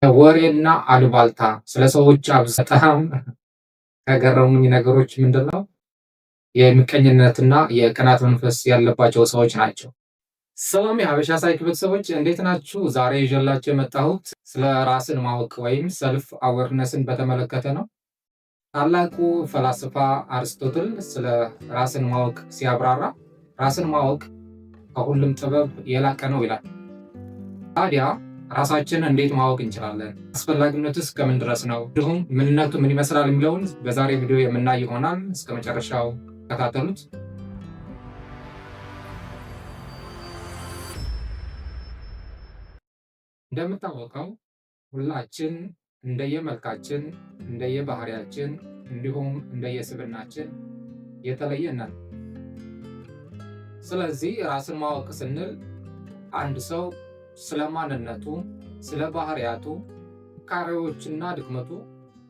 ወሬና አሉባልታ ስለ ሰዎች በጣም ከገረሙኝ ነገሮች ምንድነው የምቀኝነትና የቅናት መንፈስ ያለባቸው ሰዎች ናቸው። ሰላም የሀበሻ ሳይክ ቤተሰቦች እንዴት ናችሁ? ዛሬ ይዤላችሁ የመጣሁት ስለ ራስን ማወቅ ወይም ሰልፍ አዌርነስን በተመለከተ ነው። ታላቁ ፈላስፋ አርስቶትል ስለ ራስን ማወቅ ሲያብራራ ራስን ማወቅ ከሁሉም ጥበብ የላቀ ነው ይላል። ታዲያ ራሳችን እንዴት ማወቅ እንችላለን? አስፈላጊነቱስ እስከምን ድረስ ነው? እንዲሁም ምንነቱ ምን ይመስላል የሚለውን በዛሬ ቪዲዮ የምናይ ይሆናል። እስከ መጨረሻው ተከታተሉት። እንደምታወቀው ሁላችን እንደየመልካችን፣ እንደየባህሪያችን እንዲሁም እንደየስብናችን የተለየ ነን። ስለዚህ ራስን ማወቅ ስንል አንድ ሰው ስለ ማንነቱ፣ ስለ ባህሪያቱ፣ ጥንካሬዎችና ድክመቱ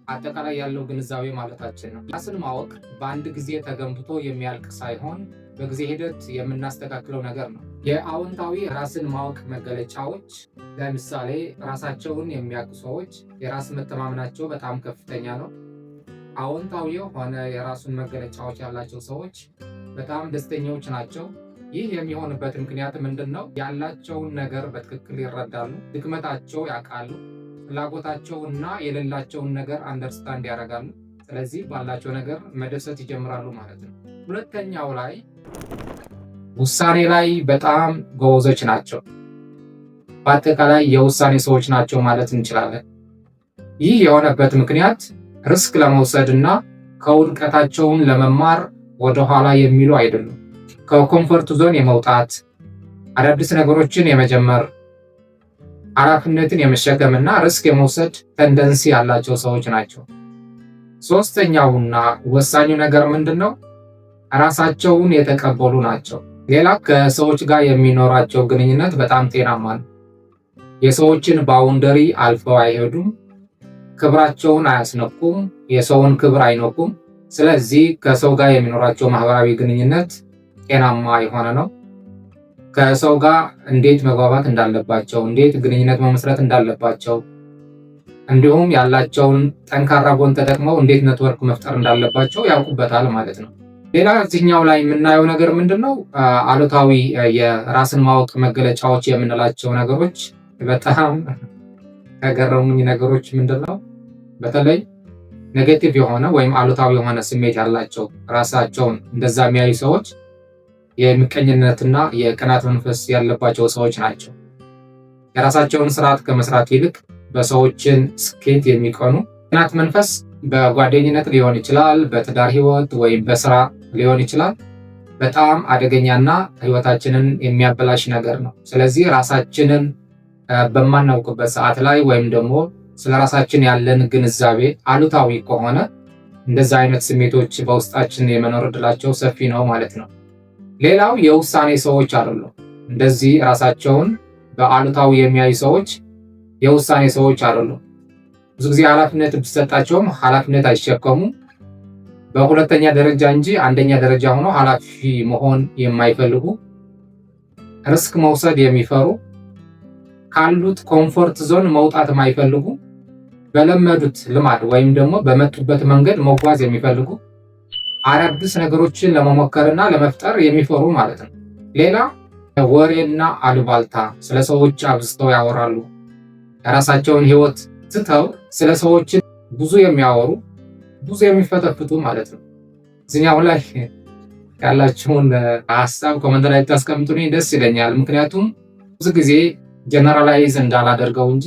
አጠቃላይ ያለው ግንዛቤ ማለታችን ነው። ራስን ማወቅ በአንድ ጊዜ ተገንብቶ የሚያልቅ ሳይሆን በጊዜ ሂደት የምናስተካክለው ነገር ነው። የአዎንታዊ ራስን ማወቅ መገለጫዎች ለምሳሌ ራሳቸውን የሚያውቁ ሰዎች የራስ መተማመናቸው በጣም ከፍተኛ ነው። አዎንታዊ የሆነ የራሱን መገለጫዎች ያላቸው ሰዎች በጣም ደስተኞች ናቸው። ይህ የሚሆንበት ምክንያት ምንድን ነው? ያላቸውን ነገር በትክክል ይረዳሉ፣ ድክመታቸው ያውቃሉ፣ ፍላጎታቸው እና የሌላቸውን ነገር አንደርስታንድ ያደርጋሉ። ስለዚህ ባላቸው ነገር መደሰት ይጀምራሉ ማለት ነው። ሁለተኛው ላይ ውሳኔ ላይ በጣም ጎበዞች ናቸው። በአጠቃላይ የውሳኔ ሰዎች ናቸው ማለት እንችላለን። ይህ የሆነበት ምክንያት ሪስክ ለመውሰድ እና ከውድቀታቸውን ለመማር ወደኋላ የሚሉ አይደሉም። ከኮምፎርት ዞን የመውጣት አዳዲስ ነገሮችን የመጀመር ኃላፊነትን የመሸከም እና ሪስክ የመውሰድ ተንደንሲ ያላቸው ሰዎች ናቸው። ሶስተኛውና ወሳኙ ነገር ምንድን ነው? ራሳቸውን የተቀበሉ ናቸው። ሌላ ከሰዎች ጋር የሚኖራቸው ግንኙነት በጣም ጤናማ ነው። የሰዎችን ባውንደሪ አልፈው አይሄዱም። ክብራቸውን አያስነኩም። የሰውን ክብር አይነኩም። ስለዚህ ከሰው ጋር የሚኖራቸው ማህበራዊ ግንኙነት ጤናማ የሆነ ነው። ከሰው ጋር እንዴት መግባባት እንዳለባቸው፣ እንዴት ግንኙነት መመስረት እንዳለባቸው እንዲሁም ያላቸውን ጠንካራ ጎን ተጠቅመው እንዴት ኔትወርክ መፍጠር እንዳለባቸው ያውቁበታል ማለት ነው። ሌላ እዚህኛው ላይ የምናየው ነገር ምንድን ነው? አሉታዊ የራስን ማወቅ መገለጫዎች የምንላቸው ነገሮች በጣም ከገረሙኝ ነገሮች ምንድን ነው? በተለይ ኔጌቲቭ የሆነ ወይም አሉታዊ የሆነ ስሜት ያላቸው ራሳቸውን እንደዛ የሚያዩ ሰዎች የምቀኝነትና የቅናት መንፈስ ያለባቸው ሰዎች ናቸው። የራሳቸውን ስርዓት ከመስራት ይልቅ በሰዎችን ስኬት የሚቀኑ። ቅናት መንፈስ በጓደኝነት ሊሆን ይችላል፣ በትዳር ህይወት ወይም በስራ ሊሆን ይችላል። በጣም አደገኛና ህይወታችንን የሚያበላሽ ነገር ነው። ስለዚህ ራሳችንን በማናውቅበት ሰዓት ላይ ወይም ደግሞ ስለ ራሳችን ያለን ግንዛቤ አሉታዊ ከሆነ እንደዛ አይነት ስሜቶች በውስጣችን የመኖር ዕድላቸው ሰፊ ነው ማለት ነው። ሌላው የውሳኔ ሰዎች አይደሉም። እንደዚህ ራሳቸውን በአሉታዊ የሚያዩ ሰዎች የውሳኔ ሰዎች አይደሉም። ብዙ ጊዜ ኃላፊነት ቢሰጣቸውም ኃላፊነት አይሸከሙም። በሁለተኛ ደረጃ እንጂ አንደኛ ደረጃ ሆኖ ኃላፊ መሆን የማይፈልጉ፣ ሪስክ መውሰድ የሚፈሩ፣ ካሉት ኮምፎርት ዞን መውጣት የማይፈልጉ፣ በለመዱት ልማድ ወይም ደግሞ በመጡበት መንገድ መጓዝ የሚፈልጉ፣ አዳዲስ ነገሮችን ለመሞከርና ለመፍጠር የሚፈሩ ማለት ነው። ሌላ ወሬና አሉባልታ ስለ ሰዎች አብዝተው ያወራሉ። የራሳቸውን ህይወት ትተው ስለ ሰዎች ብዙ የሚያወሩ፣ ብዙ የሚፈተፍቱ ማለት ነው። እዚህኛው ላይ ያላችሁን ሀሳብ ኮመንት ላይ ታስቀምጡልኝ ደስ ይለኛል። ምክንያቱም ብዙ ጊዜ ጀነራላይዝ እንዳላደርገው እንጂ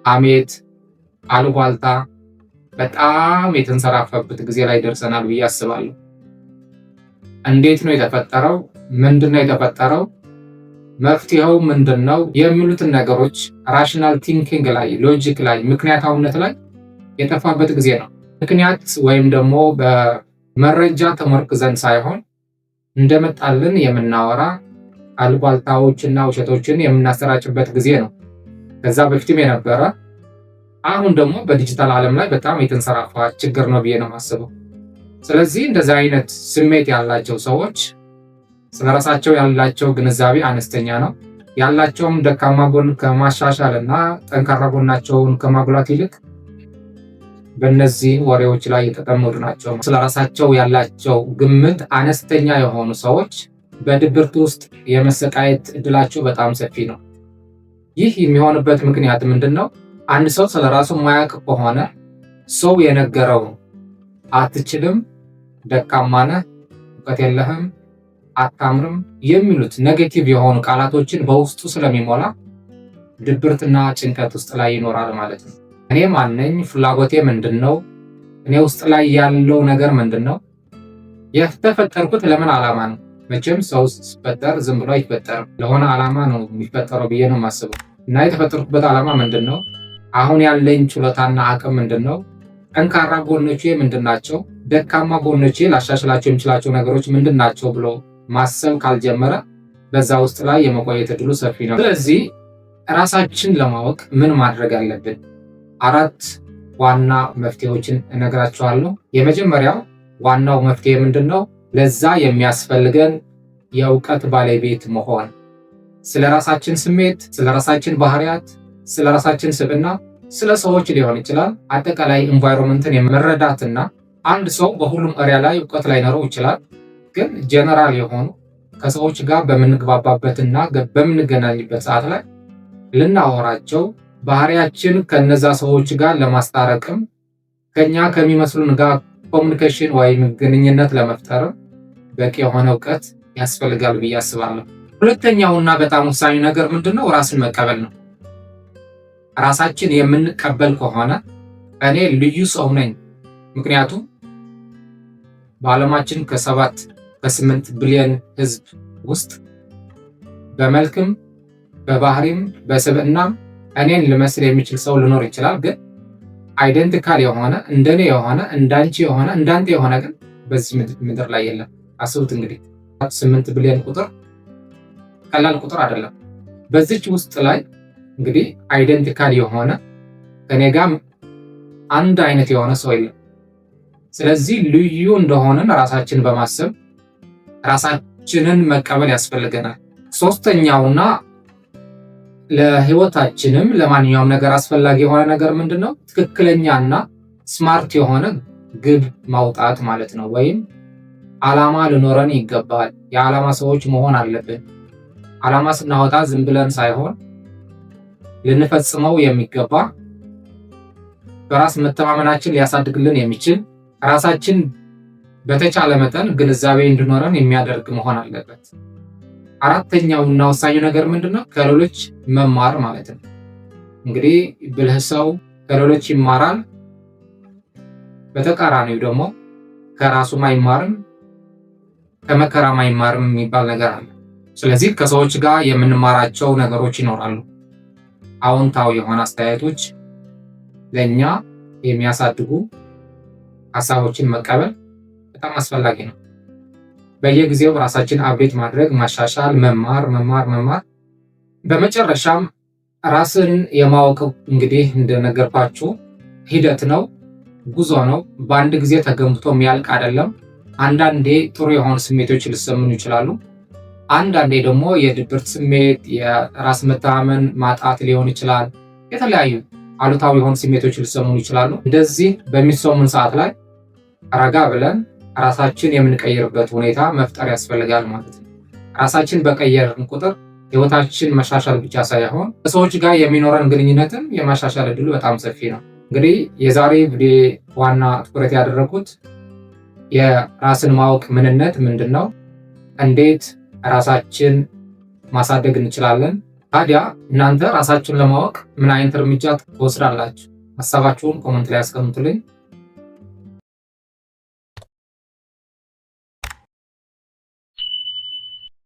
ሐሜት፣ አሉባልታ በጣም የተንሰራፈበት ጊዜ ላይ ደርሰናል ብዬ አስባለሁ። እንዴት ነው የተፈጠረው? ምንድነው የተፈጠረው? መፍትሄው ምንድነው? የሚሉትን ነገሮች ራሽናል ቲንኪንግ ላይ፣ ሎጂክ ላይ፣ ምክንያታዊነት ላይ የጠፋበት ጊዜ ነው። ምክንያት ወይም ደግሞ በመረጃ ተመርክዘን ሳይሆን እንደመጣልን የምናወራ አሉባልታዎችና ውሸቶችን የምናሰራጭበት ጊዜ ነው። ከዛ በፊትም የነበረ አሁን ደግሞ በዲጂታል ዓለም ላይ በጣም የተንሰራፋ ችግር ነው ብዬ ነው የማስበው። ስለዚህ እንደዚህ አይነት ስሜት ያላቸው ሰዎች ስለራሳቸው ያላቸው ግንዛቤ አነስተኛ ነው። ያላቸውም ደካማ ጎን ከማሻሻል እና ጠንካራ ጎናቸውን ከማጉላት ይልቅ በእነዚህ ወሬዎች ላይ የተጠመዱ ናቸው። ስለራሳቸው ያላቸው ግምት አነስተኛ የሆኑ ሰዎች በድብርት ውስጥ የመሰቃየት እድላቸው በጣም ሰፊ ነው። ይህ የሚሆንበት ምክንያት ምንድን ነው? አንድ ሰው ስለራሱ ማያውቅ ከሆነ ሰው የነገረው አትችልም፣ ደካማ ነህ፣ እውቀት የለህም፣ አታምርም የሚሉት ኔጌቲቭ የሆኑ ቃላቶችን በውስጡ ስለሚሞላ ድብርትና ጭንቀት ውስጥ ላይ ይኖራል ማለት ነው። እኔ ማነኝ? ፍላጎቴ ምንድን ነው? እኔ ውስጥ ላይ ያለው ነገር ምንድን ነው? የተፈጠርኩት ለምን ዓላማ ነው? መቼም ሰው ሲፈጠር ዝም ብሎ አይፈጠርም። ለሆነ ዓላማ ነው የሚፈጠረው ብዬ ነው የማስበው። እና የተፈጠርኩበት ዓላማ ምንድን ነው? አሁን ያለኝ ችሎታና አቅም ምንድን ነው? ጠንካራ ጎኖቼ ምንድን ናቸው? ደካማ ጎኖቼ ላሻሽላቸው የምችላቸው ነገሮች ምንድን ናቸው ብሎ ማሰብ ካልጀመረ በዛ ውስጥ ላይ የመቆየት እድሉ ሰፊ ነው። ስለዚህ ራሳችን ለማወቅ ምን ማድረግ አለብን? 4 ዋና መፍትሄዎችን እነግራችኋለሁ። የመጀመሪያው ዋናው መፍትሄ ምንድን ነው? ለዛ የሚያስፈልገን የእውቀት ባለቤት መሆን። ስለ ራሳችን ስሜት፣ ስለ ራሳችን ባህሪያት፣ ስለ ራሳችን ስብዕና፣ ስለ ሰዎች ሊሆን ይችላል። አጠቃላይ ኢንቫይሮንመንትን የመረዳትና አንድ ሰው በሁሉም ኤሪያ ላይ እውቀት ላይኖረው ይችላል። ግን ጀነራል የሆኑ ከሰዎች ጋር በምንግባባበትና በምንገናኝበት ሰዓት ላይ ልናወራቸው ባህሪያችን ከነዛ ሰዎች ጋር ለማስታረቅም ከኛ ከሚመስሉን ጋር ኮሚኒኬሽን ወይም ግንኙነት ለመፍጠርም በቂ የሆነ እውቀት ያስፈልጋል ብዬ አስባለሁ። ሁለተኛውና በጣም ወሳኙ ነገር ምንድነው? ራስን መቀበል ነው። ራሳችን የምንቀበል ከሆነ እኔ ልዩ ሰው ነኝ፣ ምክንያቱም በዓለማችን ከ7-8 ቢሊዮን ህዝብ ውስጥ በመልክም በባህሪም በስብዕናም እኔን ልመስል የሚችል ሰው ሊኖር ይችላል። ግን አይደንቲካል የሆነ እንደኔ የሆነ እንዳንቺ የሆነ እንዳንተ የሆነ ግን በዚህ ምድር ላይ የለም። አስቡት እንግዲህ 8 ቢሊዮን ቁጥር ቀላል ቁጥር አይደለም። በዚች ውስጥ ላይ እንግዲህ አይደንቲካል የሆነ ከኔ ጋር አንድ አይነት የሆነ ሰው የለም። ስለዚህ ልዩ እንደሆነን ራሳችን በማሰብ ራሳችንን መቀበል ያስፈልገናል። ሶስተኛውና ለህይወታችንም ለማንኛውም ነገር አስፈላጊ የሆነ ነገር ምንድነው? ትክክለኛና ስማርት የሆነ ግብ ማውጣት ማለት ነው። ወይም ዓላማ ሊኖረን ይገባል። የዓላማ ሰዎች መሆን አለብን። ዓላማ ስናወጣ ዝም ብለን ሳይሆን ልንፈጽመው የሚገባ በራስ መተማመናችን ሊያሳድግልን የሚችል ራሳችን በተቻለ መጠን ግንዛቤ እንዲኖረን የሚያደርግ መሆን አለበት። አራተኛውና ወሳኙ ነገር ምንድነው? ከሌሎች መማር ማለት ነው። እንግዲህ ብልህ ሰው ከሌሎች ይማራል፣ በተቃራኒው ደግሞ ከራሱም አይማርም፣ ከመከራም አይማርም የሚባል ነገር አለ። ስለዚህ ከሰዎች ጋር የምንማራቸው ነገሮች ይኖራሉ። አዎንታዊ የሆነ አስተያየቶች ለእኛ የሚያሳድጉ ሀሳቦችን መቀበል በጣም አስፈላጊ ነው። በየጊዜው ራሳችን አፕዴት ማድረግ፣ ማሻሻል፣ መማር። በመጨረሻም ራስን የማወቅ እንግዲህ እንደነገርኳችሁ ሂደት ነው፣ ጉዞ ነው። በአንድ ጊዜ ተገንብቶ የሚያልቅ አይደለም። አንዳንዴ ጥሩ የሆኑ ስሜቶች ሊሰሙን ይችላሉ። አንዳንዴ ደግሞ የድብርት ስሜት፣ የራስ መተማመን ማጣት ሊሆን ይችላል። የተለያዩ አሉታዊ የሆኑ ስሜቶች ሊሰሙን ይችላሉ። እንደዚህ በሚሰሙን ሰዓት ላይ ረጋ ብለን ራሳችን የምንቀይርበት ሁኔታ መፍጠር ያስፈልጋል ማለት ነው። ራሳችን በቀየርን ቁጥር ህይወታችን መሻሻል ብቻ ሳይሆን ከሰዎች ጋር የሚኖረን ግንኙነትም የማሻሻል እድሉ በጣም ሰፊ ነው። እንግዲህ የዛሬ ቪዲዮ ዋና ትኩረት ያደረኩት የራስን ማወቅ ምንነት ምንድን ነው፣ እንዴት ራሳችን ማሳደግ እንችላለን። ታዲያ እናንተ ራሳችሁን ለማወቅ ምን አይነት እርምጃ ትወስዳላችሁ? ሀሳባችሁን ኮመንት ላይ አስቀምጡልኝ።